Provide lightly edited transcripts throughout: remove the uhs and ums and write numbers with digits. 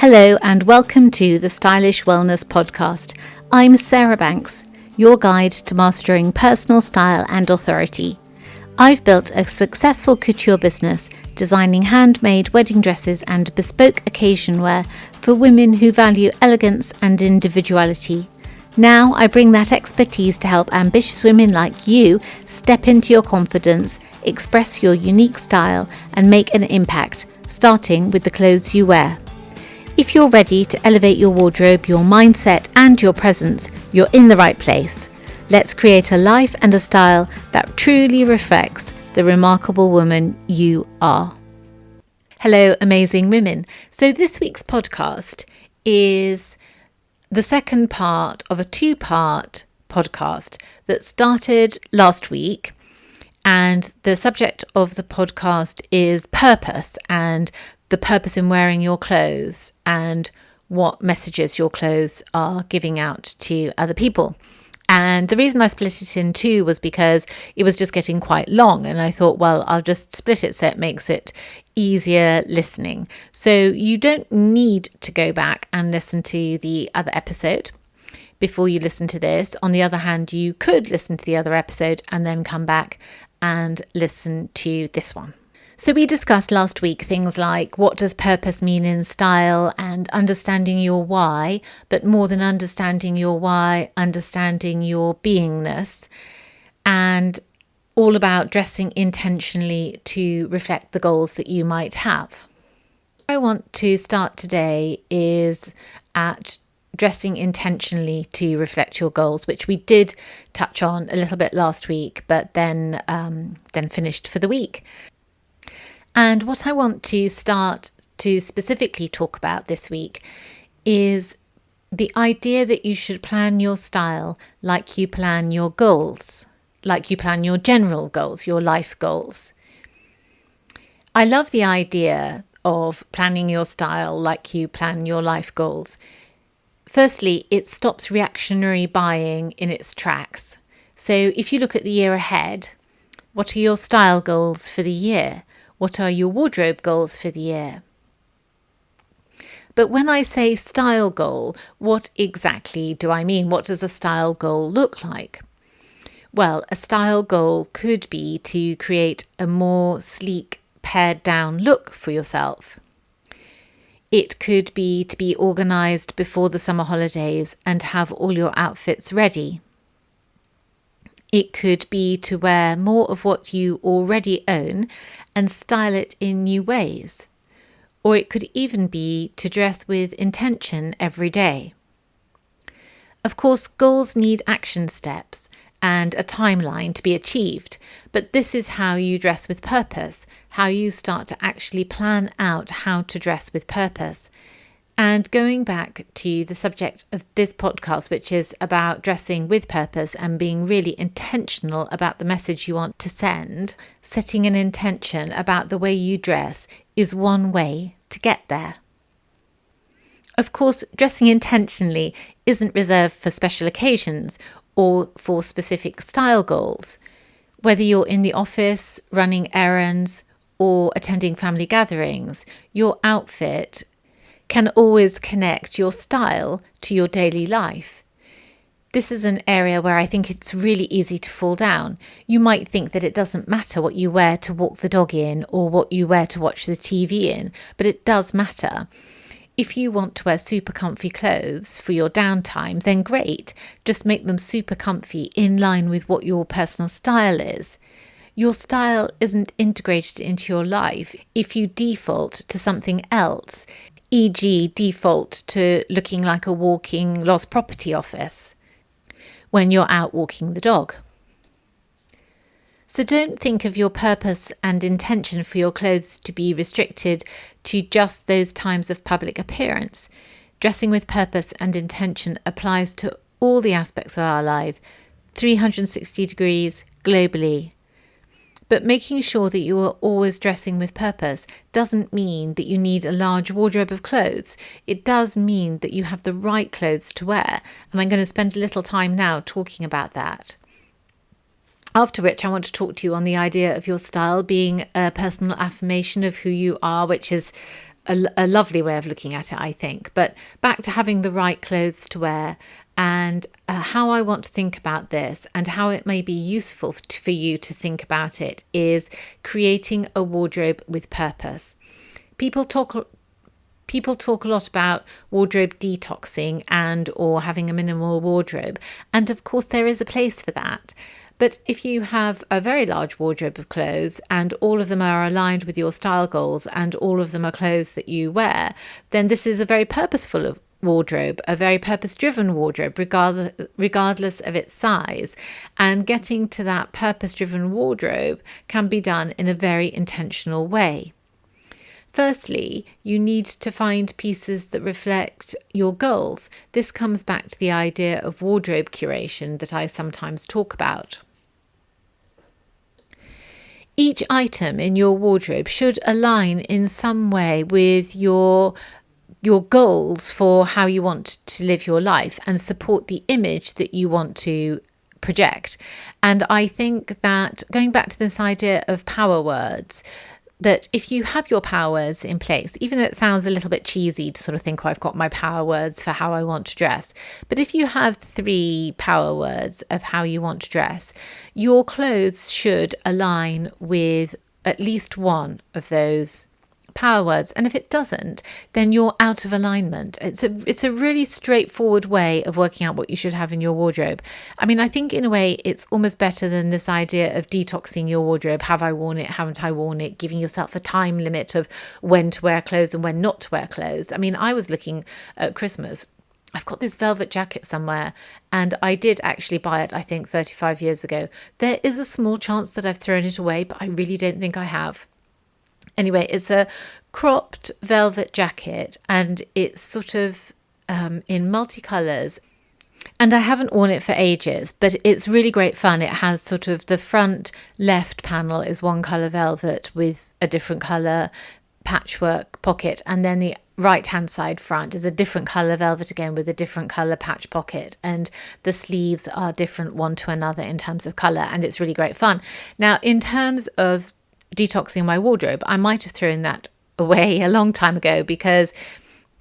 Hello and welcome to the Stylish Wellness Podcast. I'm Sarah Banks, your guide to mastering personal style and authority. I've built a successful couture business designing handmade wedding dresses and bespoke occasion wear for women who value elegance and individuality. Now I bring that expertise to help ambitious women like you step into your confidence, express your unique style and make an impact, starting with the clothes you wear. If you're ready to elevate your wardrobe, your mindset and your presence, you're in the right place. Let's create a life and a style that truly reflects the remarkable woman you are. Hello, amazing women. So this week's podcast is the second part of a two-part podcast that started last week. And the subject of the podcast is purpose and the purpose in wearing your clothes and what messages your clothes are giving out to other people. And the reason I split it in two was because it was just getting quite long. And I thought, well, I'll just split it so it makes it easier listening. So you don't need to go back and listen to the other episode before you listen to this. On the other hand, you could listen to the other episode and then come back and listen to this one. So we discussed last week things like what does purpose mean in style and understanding your why, but more than understanding your why, understanding your beingness, and all about dressing intentionally to reflect the goals that you might have. What I want to start today is at dressing intentionally to reflect your goals, which we did touch on a little bit last week, but then finished for the week. And what I want to start to specifically talk about this week is the idea that you should plan your style like you plan your goals, like you plan your general goals, your life goals. I love the idea of planning your style like you plan your life goals. Firstly, it stops reactionary buying in its tracks. So if you look at the year ahead, what are your style goals for the year? What are your wardrobe goals for the year? But when I say style goal, what exactly do I mean? What does a style goal look like? Well, a style goal could be to create a more sleek, pared down look for yourself. It could be to be organised before the summer holidays and have all your outfits ready. It could be to wear more of what you already own and style it in new ways. Or it could even be to dress with intention every day. Of course, goals need action steps and a timeline to be achieved, but this is how you dress with purpose, how you start to actually plan out how to dress with purpose. And going back to the subject of this podcast, which is about dressing with purpose and being really intentional about the message you want to send, setting an intention about the way you dress is one way to get there. Of course, dressing intentionally isn't reserved for special occasions or for specific style goals. Whether you're in the office, running errands, or attending family gatherings, your outfit can always connect your style to your daily life. This is an area where I think it's really easy to fall down. You might think that it doesn't matter what you wear to walk the dog in or what you wear to watch the TV in, but it does matter. If you want to wear super comfy clothes for your downtime, then great. Just make them super comfy in line with what your personal style is. Your style isn't integrated into your life if you default to something else, e.g. default to looking like a walking lost property office when you're out walking the dog. So don't think of your purpose and intention for your clothes to be restricted to just those times of public appearance. Dressing with purpose and intention applies to all the aspects of our life, 360 degrees globally. But making sure that you are always dressing with purpose doesn't mean that you need a large wardrobe of clothes. It does mean that you have the right clothes to wear. And I'm going to spend a little time now talking about that. After which I want to talk to you on the idea of your style being a personal affirmation of who you are, which is a lovely way of looking at it, I think. But back to having the right clothes to wear, and how I want to think about this and how it may be useful for you to think about it is creating a wardrobe with purpose. People talk a lot about wardrobe detoxing and or having a minimal wardrobe. And of course, there is a place for that. But if you have a very large wardrobe of clothes and all of them are aligned with your style goals and all of them are clothes that you wear, then this is a very purposeful wardrobe, a very purpose-driven wardrobe, regardless of its size. And getting to that purpose-driven wardrobe can be done in a very intentional way. Firstly, you need to find pieces that reflect your goals. This comes back to the idea of wardrobe curation that I sometimes talk about. Each item in your wardrobe should align in some way with your goals for how you want to live your life and support the image that you want to project. And I think that going back to this idea of power words, that if you have your power words in place, even though it sounds a little bit cheesy to sort of think, oh, I've got my power words for how I want to dress. But if you have 3 power words of how you want to dress, your clothes should align with at least one of those power words. And if it doesn't, then you're out of alignment. It's a really straightforward way of working out what you should have in your wardrobe. I mean, I think in a way it's almost better than this idea of detoxing your wardrobe. Have I worn it? Haven't I worn it? Giving yourself a time limit of when to wear clothes and when not to wear clothes. I mean, I was looking at Christmas. I've got this velvet jacket somewhere and I did actually buy it, I think 35 years ago. There is a small chance that I've thrown it away, but I really don't think I have. Anyway, it's a cropped velvet jacket and it's sort of in multicolours. And I haven't worn it for ages, but it's really great fun. It has sort of the front left panel is one colour velvet with a different colour patchwork pocket. And then the right hand side front is a different colour velvet again with a different colour patch pocket. And the sleeves are different one to another in terms of colour. And it's really great fun. Now, in terms of detoxing my wardrobe, I might have thrown that away a long time ago because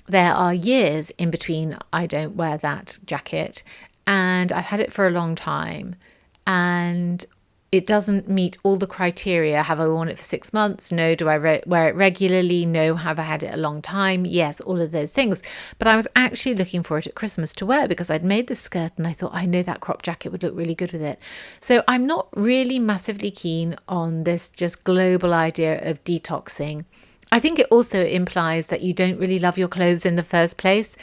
there are years in between I don't wear that jacket and I've had it for a long time and it doesn't meet all the criteria. Have I worn it for 6 months? No. Do I wear it regularly? No. Have I had it a long time? Yes, all of those things. But I was actually looking for it at Christmas to wear because I'd made this skirt and I thought, I know that crop jacket would look really good with it. So I'm not really massively keen on this just global idea of detoxing. I think it also implies that you don't really love your clothes in the first place,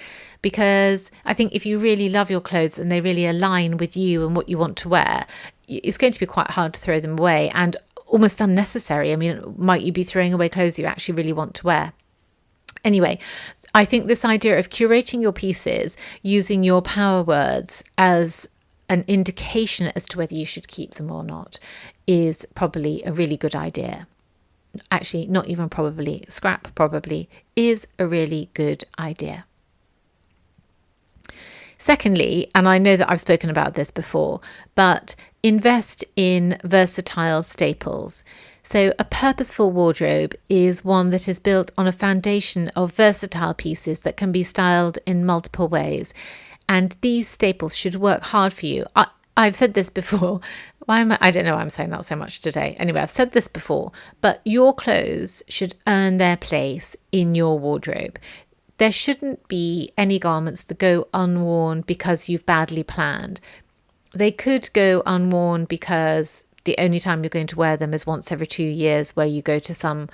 because I think if you really love your clothes and they really align with you and what you want to wear, it's going to be quite hard to throw them away and almost unnecessary. I mean, might you be throwing away clothes you actually really want to wear? Anyway, I think this idea of curating your pieces using your power words as an indication as to whether you should keep them or not is probably a really good idea. Actually, not even probably, scrap probably is a really good idea. Secondly, and I know that I've spoken about this before, but invest in versatile staples. So a purposeful wardrobe is one that is built on a foundation of versatile pieces that can be styled in multiple ways. And these staples should work hard for you. I've said this before. I don't know why I'm saying that so much today. Anyway, I've said this before, but your clothes should earn their place in your wardrobe. There shouldn't be any garments that go unworn because you've badly planned. They could go unworn because the only time you're going to wear them is once every 2 years, where you go to some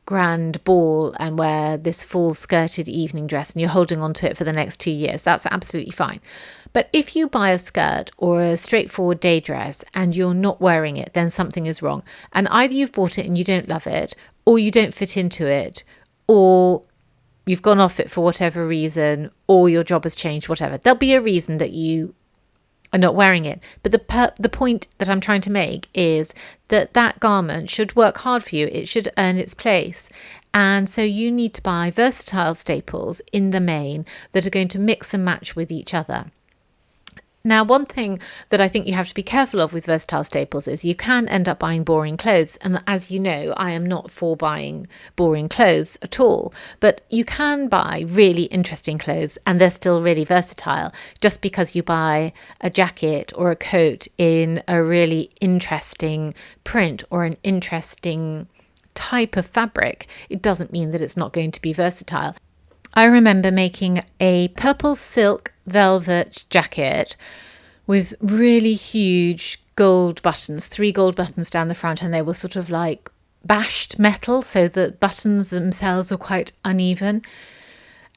grand ball and wear this full skirted evening dress and you're holding on to it for the next 2 years. That's absolutely fine. But if you buy a skirt or a straightforward day dress and you're not wearing it, then something is wrong. And either you've bought it and you don't love it, or you don't fit into it, or you've gone off it for whatever reason, or your job has changed, whatever. There'll be a reason that you are not wearing it. But the point that I'm trying to make is that garment should work hard for you. It should earn its place. And so you need to buy versatile staples in the main that are going to mix and match with each other. Now, one thing that I think you have to be careful of with versatile staples is you can end up buying boring clothes. And as you know, I am not for buying boring clothes at all. But you can buy really interesting clothes and they're still really versatile. Just because you buy a jacket or a coat in a really interesting print or an interesting type of fabric, it doesn't mean that it's not going to be versatile. I remember making a purple silk velvet jacket with really huge gold buttons, 3 gold buttons down the front, and they were sort of like bashed metal, so the buttons themselves were quite uneven.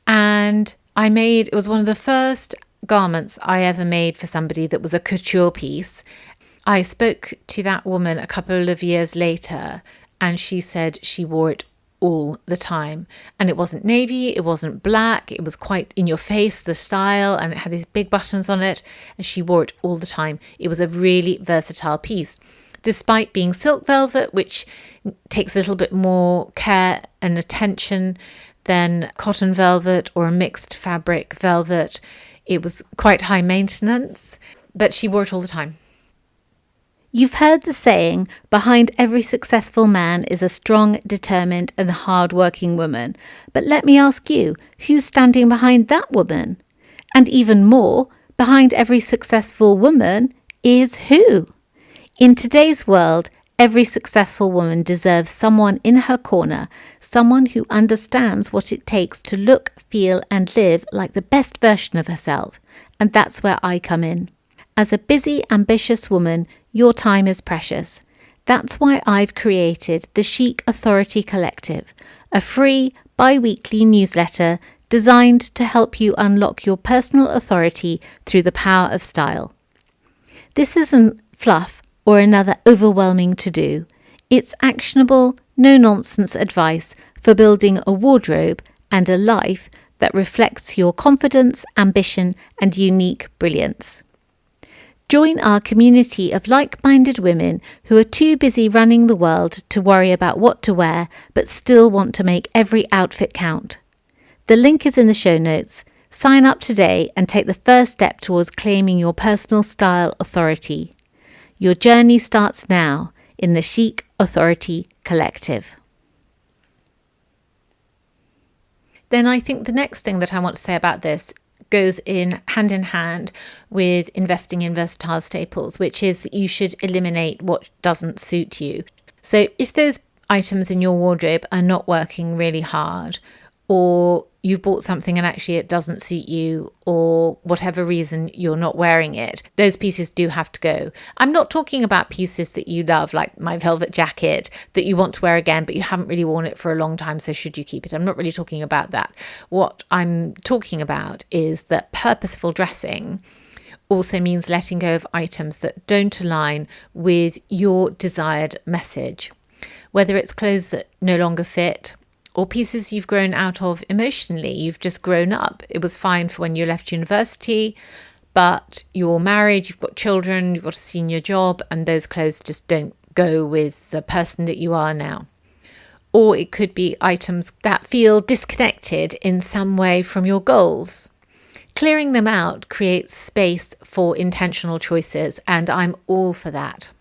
And it was one of the first garments I ever made for somebody that was a couture piece. I spoke to that woman a couple of years later, and she said she wore it all the time. And it wasn't navy, it wasn't black, it was quite in your face, the style, and it had these big buttons on it, and she wore it all the time. It was a really versatile piece. Despite being silk velvet, which takes a little bit more care and attention than cotton velvet or a mixed fabric velvet, it was quite high maintenance, but she wore it all the time. You've heard the saying, behind every successful man is a strong, determined and hard-working woman. But let me ask you, who's standing behind that woman? And even more, behind every successful woman is who? In today's world, every successful woman deserves someone in her corner, someone who understands what it takes to look, feel and live like the best version of herself. And that's where I come in. As a busy, ambitious woman, your time is precious. That's why I've created the Chic Authority Collective, a free, bi-weekly newsletter designed to help you unlock your personal authority through the power of style. This isn't fluff or another overwhelming to-do. It's actionable, no-nonsense advice for building a wardrobe and a life that reflects your confidence, ambition, and unique brilliance. Join our community of like-minded women who are too busy running the world to worry about what to wear, but still want to make every outfit count. The link is in the show notes. Sign up today and take the first step towards claiming your personal style authority. Your journey starts now in the Chic Authority Collective. Then I think the next thing that I want to say about this goes in hand with investing in versatile staples, which is that you should eliminate what doesn't suit you. So if those items in your wardrobe are not working really hard, or you've bought something and actually it doesn't suit you, or whatever reason you're not wearing it, those pieces do have to go. I'm not talking about pieces that you love, like my velvet jacket that you want to wear again, but you haven't really worn it for a long time, so should you keep it? I'm not really talking about that. What I'm talking about is that purposeful dressing also means letting go of items that don't align with your desired message, whether it's clothes that no longer fit, or pieces you've grown out of emotionally. You've just grown up. It was fine for when you left university, but you're married, you've got children, you've got a senior job, and those clothes just don't go with the person that you are now. Or it could be items that feel disconnected in some way from your goals. Clearing them out creates space for intentional choices, and I'm all for that.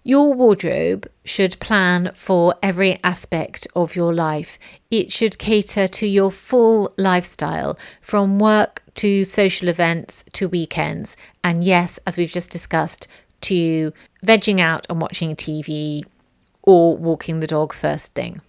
Your wardrobe should plan for every aspect of your life. It should cater to your full lifestyle, from work to social events to weekends. And yes, as we've just discussed, to vegging out and watching TV or walking the dog first thing.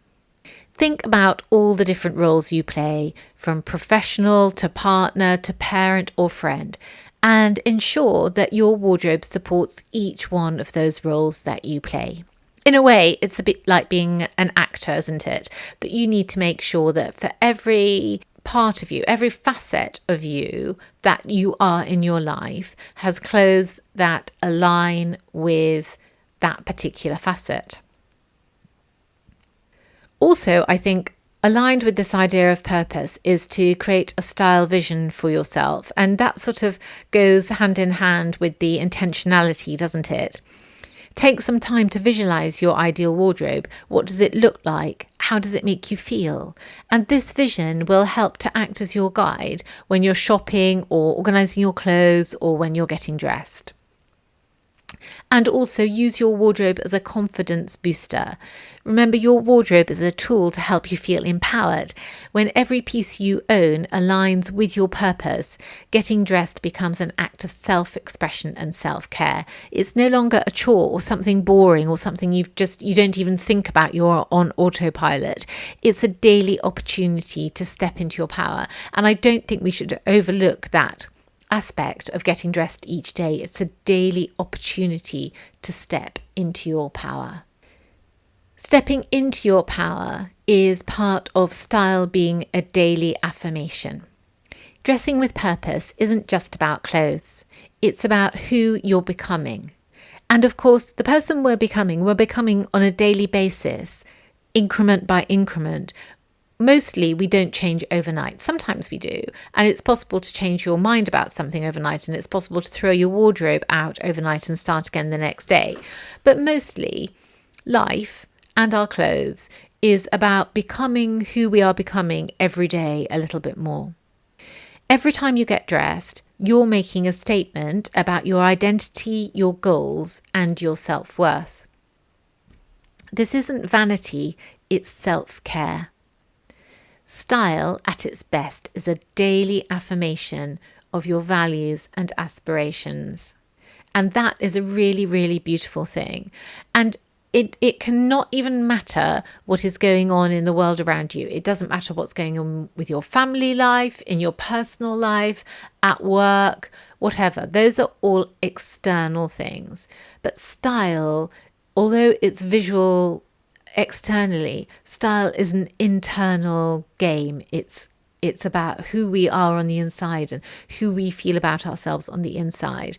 Think about all the different roles you play, from professional to partner to parent or friend, and ensure that your wardrobe supports each one of those roles that you play. In a way, it's a bit like being an actor, isn't it? That you need to make sure that for every part of you, every facet of you that you are in your life has clothes that align with that particular facet. Also, I think aligned with this idea of purpose is to create a style vision for yourself. And that sort of goes hand in hand with the intentionality, doesn't it? Take some time to visualize your ideal wardrobe. What does it look like? How does it make you feel? And this vision will help to act as your guide when you're shopping or organizing your clothes or when you're getting dressed. And also use your wardrobe as a confidence booster. Remember, your wardrobe is a tool to help you feel empowered. When every piece you own aligns with your purpose, getting dressed becomes an act of self-expression and self-care. It's no longer a chore or something boring or something you don't even think about, you're on autopilot. It's a daily opportunity to step into your power. And I don't think we should overlook that aspect of getting dressed each day. It's a daily opportunity to step into your power. Stepping into your power is part of style being a daily affirmation. Dressing with purpose isn't just about clothes. It's about who you're becoming. And of course, the person we're becoming on a daily basis, increment by increment. Mostly we don't change overnight. Sometimes we do. And it's possible to change your mind about something overnight, and it's possible to throw your wardrobe out overnight and start again the next day. But mostly life and our clothes is about becoming who we are becoming every day a little bit more. Every time you get dressed, you're making a statement about your identity, your goals, and your self-worth. This isn't vanity, it's self-care. Style at its best is a daily affirmation of your values and aspirations. And that is a really, really beautiful thing. And it cannot even matter what is going on in the world around you. It doesn't matter what's going on with your family life, in your personal life, at work, whatever. Those are all external things. But style, although it's visual externally, style is an internal game. It's about who we are on the inside and who we feel about ourselves on the inside.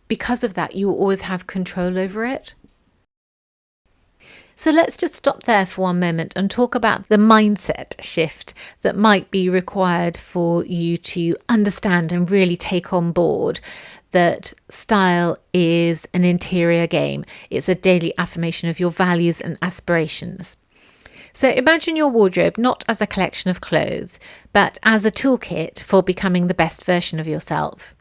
Because of that, you always have control over it. So let's just stop there for one moment and talk about the mindset shift that might be required for you to understand and really take on board that style is an interior game. It's a daily affirmation of your values and aspirations. So imagine your wardrobe not as a collection of clothes, but as a toolkit for becoming the best version of yourself.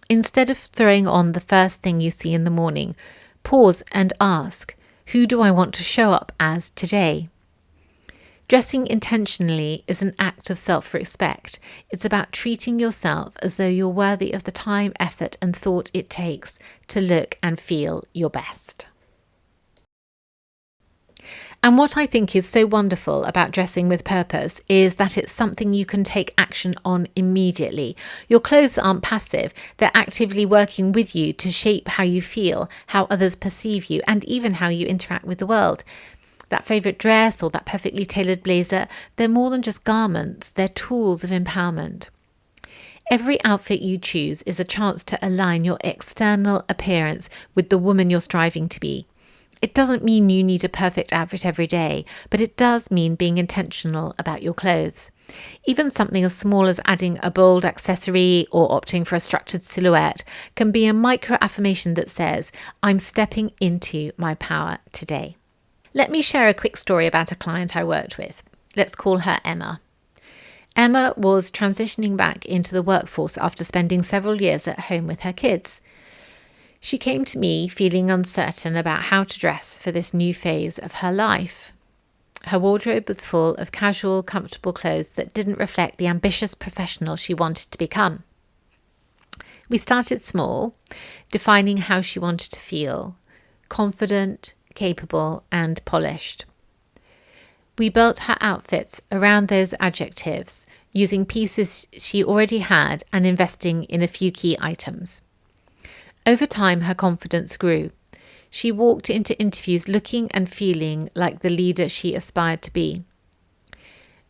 Instead of throwing on the first thing you see in the morning, pause and ask, who do I want to show up as today? Dressing intentionally is an act of self-respect. It's about treating yourself as though you're worthy of the time, effort, and thought it takes to look and feel your best. And what I think is so wonderful about dressing with purpose is that it's something you can take action on immediately. Your clothes aren't passive. They're actively working with you to shape how you feel, how others perceive you, and even how you interact with the world. That favourite dress or that perfectly tailored blazer, they're more than just garments. They're tools of empowerment. Every outfit you choose is a chance to align your external appearance with the woman you're striving to be. It doesn't mean you need a perfect outfit every day, but it does mean being intentional about your clothes. Even something as small as adding a bold accessory or opting for a structured silhouette can be a micro affirmation that says, I'm stepping into my power today. Let me share a quick story about a client I worked with. Let's call her Emma. Emma was transitioning back into the workforce after spending several years at home with her kids. She came to me feeling uncertain about how to dress for this new phase of her life. Her wardrobe was full of casual, comfortable clothes that didn't reflect the ambitious professional she wanted to become. We started small, defining how she wanted to feel: confident, capable, and polished. We built her outfits around those adjectives, using pieces she already had and investing in a few key items. Over time, her confidence grew. She walked into interviews looking and feeling like the leader she aspired to be.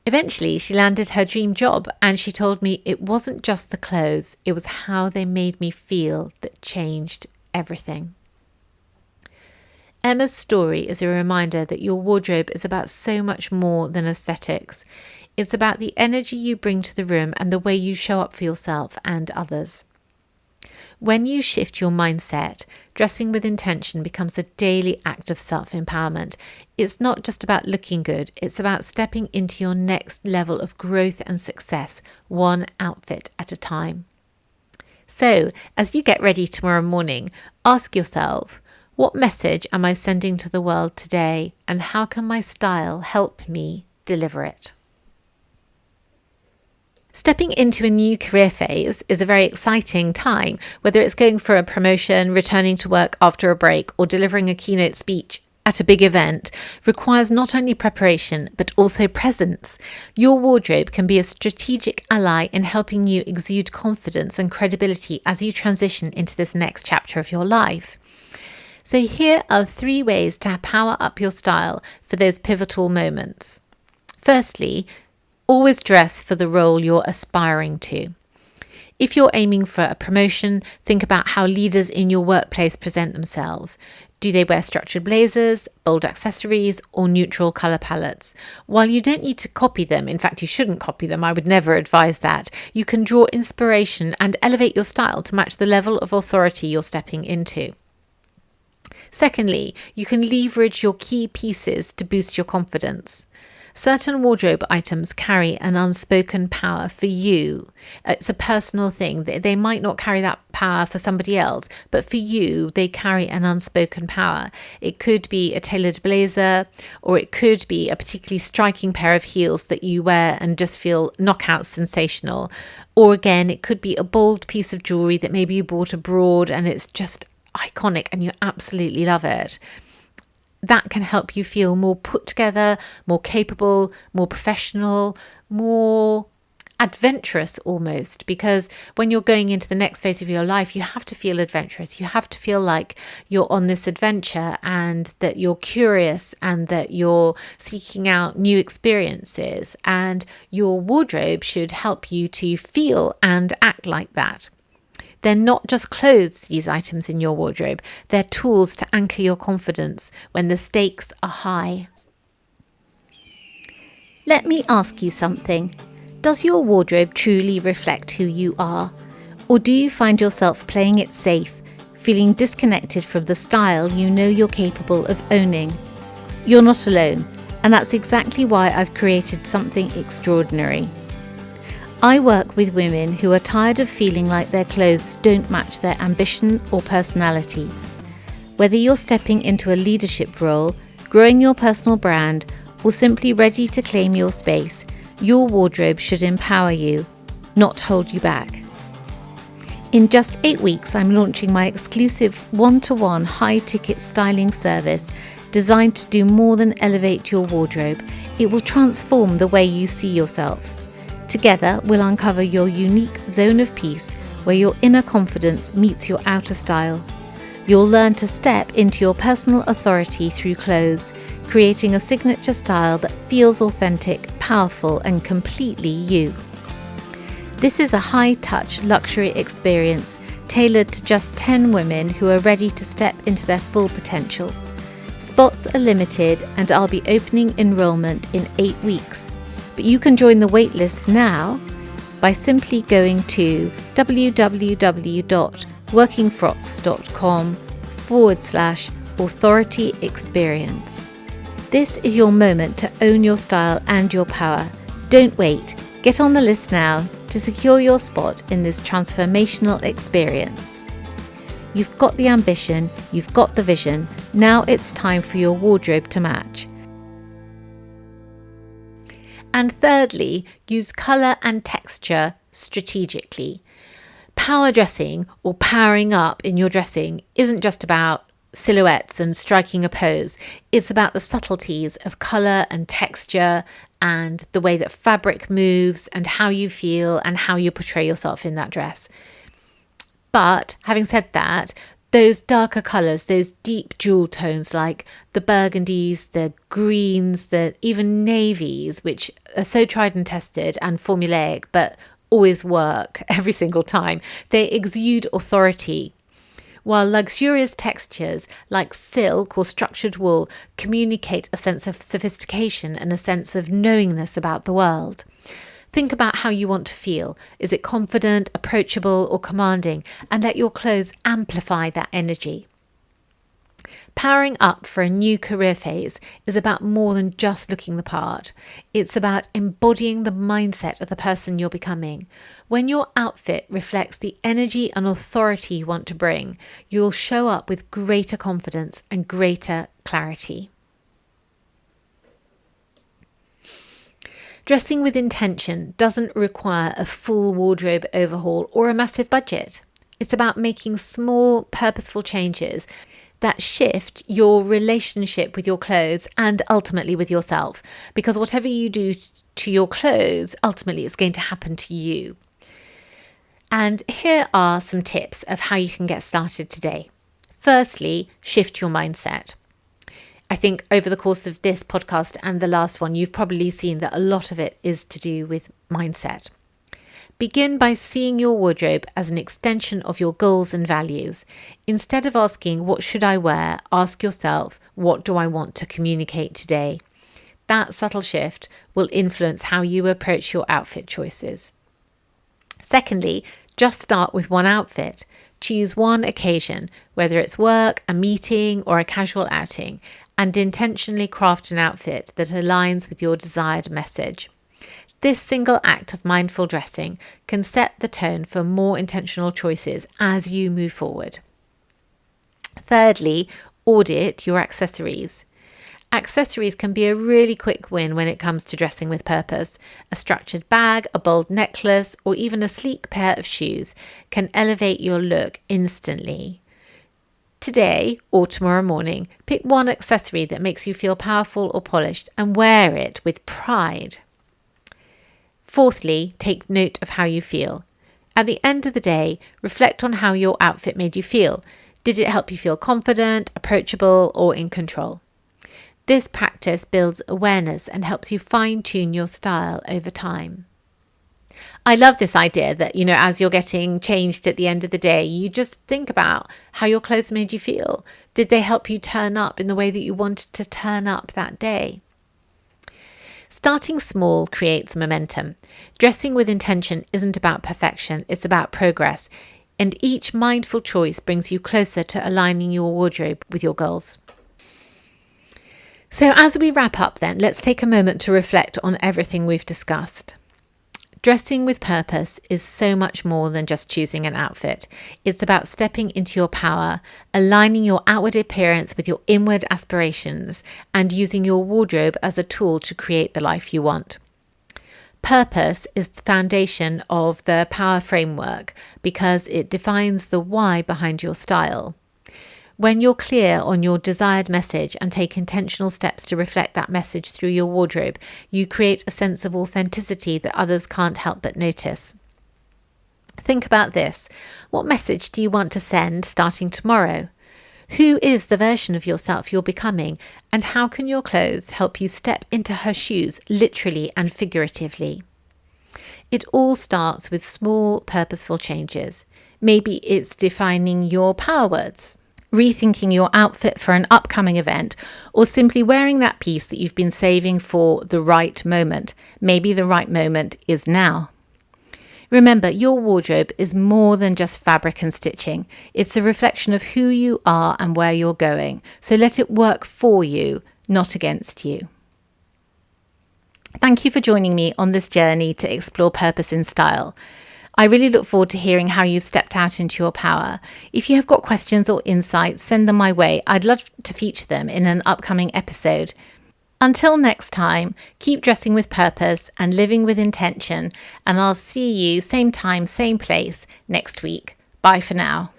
Eventually, she landed her dream job, and she told me it wasn't just the clothes, it was how they made me feel that changed everything. Emma's story is a reminder that your wardrobe is about so much more than aesthetics. It's about the energy you bring to the room and the way you show up for yourself and others. When you shift your mindset, dressing with intention becomes a daily act of self-empowerment. It's not just about looking good, it's about stepping into your next level of growth and success, one outfit at a time. So, as you get ready tomorrow morning, ask yourself, what message am I sending to the world today, and how can my style help me deliver it? Stepping into a new career phase is a very exciting time, whether it's going for a promotion, returning to work after a break, or delivering a keynote speech at a big event requires not only preparation, but also presence. Your wardrobe can be a strategic ally in helping you exude confidence and credibility as you transition into this next chapter of your life. So here are 3 ways to power up your style for those pivotal moments. Firstly, always dress for the role you're aspiring to. If you're aiming for a promotion, think about how leaders in your workplace present themselves. Do they wear structured blazers, bold accessories, or neutral colour palettes? While you don't need to copy them, in fact you shouldn't copy them, I would never advise that, you can draw inspiration and elevate your style to match the level of authority you're stepping into. Secondly, you can leverage your key pieces to boost your confidence. Certain wardrobe items carry an unspoken power for you. It's a personal thing. They might not carry that power for somebody else, but for you, they carry an unspoken power. It could be a tailored blazer, or it could be a particularly striking pair of heels that you wear and just feel knockout sensational. Or again, it could be a bold piece of jewelry that maybe you bought abroad and it's just iconic and you absolutely love it. That can help you feel more put together, more capable, more professional, more adventurous almost, because when you're going into the next phase of your life, you have to feel adventurous. You have to feel like you're on this adventure and that you're curious and that you're seeking out new experiences, and your wardrobe should help you to feel and act like that. They're not just clothes, these items in your wardrobe. They're tools to anchor your confidence when the stakes are high. Let me ask you something. Does your wardrobe truly reflect who you are? Or do you find yourself playing it safe, feeling disconnected from the style you know you're capable of owning? You're not alone, and that's exactly why I've created something extraordinary. I work with women who are tired of feeling like their clothes don't match their ambition or personality. Whether you're stepping into a leadership role, growing your personal brand, or simply ready to claim your space, your wardrobe should empower you, not hold you back. In just 8 weeks, I'm launching my exclusive one-to-one high-ticket styling service designed to do more than elevate your wardrobe. It will transform the way you see yourself. Together, we'll uncover your unique zone of peace where your inner confidence meets your outer style. You'll learn to step into your personal authority through clothes, creating a signature style that feels authentic, powerful, and completely you. This is a high-touch luxury experience tailored to just 10 women who are ready to step into their full potential. Spots are limited, and I'll be opening enrollment in 8 weeks. But you can join the waitlist now by simply going to www.workingfrocks.com/authority experience. This is your moment to own your style and your power. Don't wait. Get on the list now to secure your spot in this transformational experience. You've got the ambition, you've got the vision. Now it's time for your wardrobe to match. And thirdly, use colour and texture strategically. Power dressing, or powering up in your dressing, isn't just about silhouettes and striking a pose. It's about the subtleties of colour and texture and the way that fabric moves and how you feel and how you portray yourself in that dress. But having said that, those darker colours, those deep jewel tones like the burgundies, the greens, the even navies, which are so tried and tested and formulaic, but always work every single time, they exude authority. While luxurious textures like silk or structured wool communicate a sense of sophistication and a sense of knowingness about the world. Think about how you want to feel. Is it confident, approachable, or commanding? And let your clothes amplify that energy. Powering up for a new career phase is about more than just looking the part. It's about embodying the mindset of the person you're becoming. When your outfit reflects the energy and authority you want to bring, you'll show up with greater confidence and greater clarity. Dressing with intention doesn't require a full wardrobe overhaul or a massive budget. It's about making small, purposeful changes that shift your relationship with your clothes and ultimately with yourself. Because whatever you do to your clothes, ultimately it's going to happen to you. And here are some tips of how you can get started today. Firstly, shift your mindset. I think over the course of this podcast and the last one, you've probably seen that a lot of it is to do with mindset. Begin by seeing your wardrobe as an extension of your goals and values. Instead of asking, what should I wear? Ask yourself, what do I want to communicate today? That subtle shift will influence how you approach your outfit choices. Secondly, just start with one outfit. Choose one occasion, whether it's work, a meeting, or a casual outing, and intentionally craft an outfit that aligns with your desired message. This single act of mindful dressing can set the tone for more intentional choices as you move forward. Thirdly, audit your accessories. Accessories can be a really quick win when it comes to dressing with purpose. A structured bag, a bold necklace, or even a sleek pair of shoes can elevate your look instantly. Today or tomorrow morning, pick one accessory that makes you feel powerful or polished and wear it with pride. Fourthly, take note of how you feel. At the end of the day, reflect on how your outfit made you feel. Did it help you feel confident, approachable, or in control? This practice builds awareness and helps you fine-tune your style over time. I love this idea that, as you're getting changed at the end of the day, you just think about how your clothes made you feel. Did they help you turn up in the way that you wanted to turn up that day? Starting small creates momentum. Dressing with intention isn't about perfection, it's about progress. And each mindful choice brings you closer to aligning your wardrobe with your goals. So as we wrap up then, let's take a moment to reflect on everything we've discussed. Dressing with purpose is so much more than just choosing an outfit. It's about stepping into your power, aligning your outward appearance with your inward aspirations, and using your wardrobe as a tool to create the life you want. Purpose is the foundation of the power framework because it defines the why behind your style. When you're clear on your desired message and take intentional steps to reflect that message through your wardrobe, you create a sense of authenticity that others can't help but notice. Think about this. What message do you want to send starting tomorrow? Who is the version of yourself you're becoming? And how can your clothes help you step into her shoes, literally and figuratively? It all starts with small, purposeful changes. Maybe it's defining your power words, rethinking your outfit for an upcoming event, or simply wearing that piece that you've been saving for the right moment. Maybe the right moment is now. Remember, your wardrobe is more than just fabric and stitching. It's a reflection of who you are and where you're going. So let it work for you, not against you. Thank you for joining me on this journey to explore purpose in style. I really look forward to hearing how you've stepped out into your power. If you have got questions or insights, send them my way. I'd love to feature them in an upcoming episode. Until next time, keep dressing with purpose and living with intention, and I'll see you same time, same place next week. Bye for now.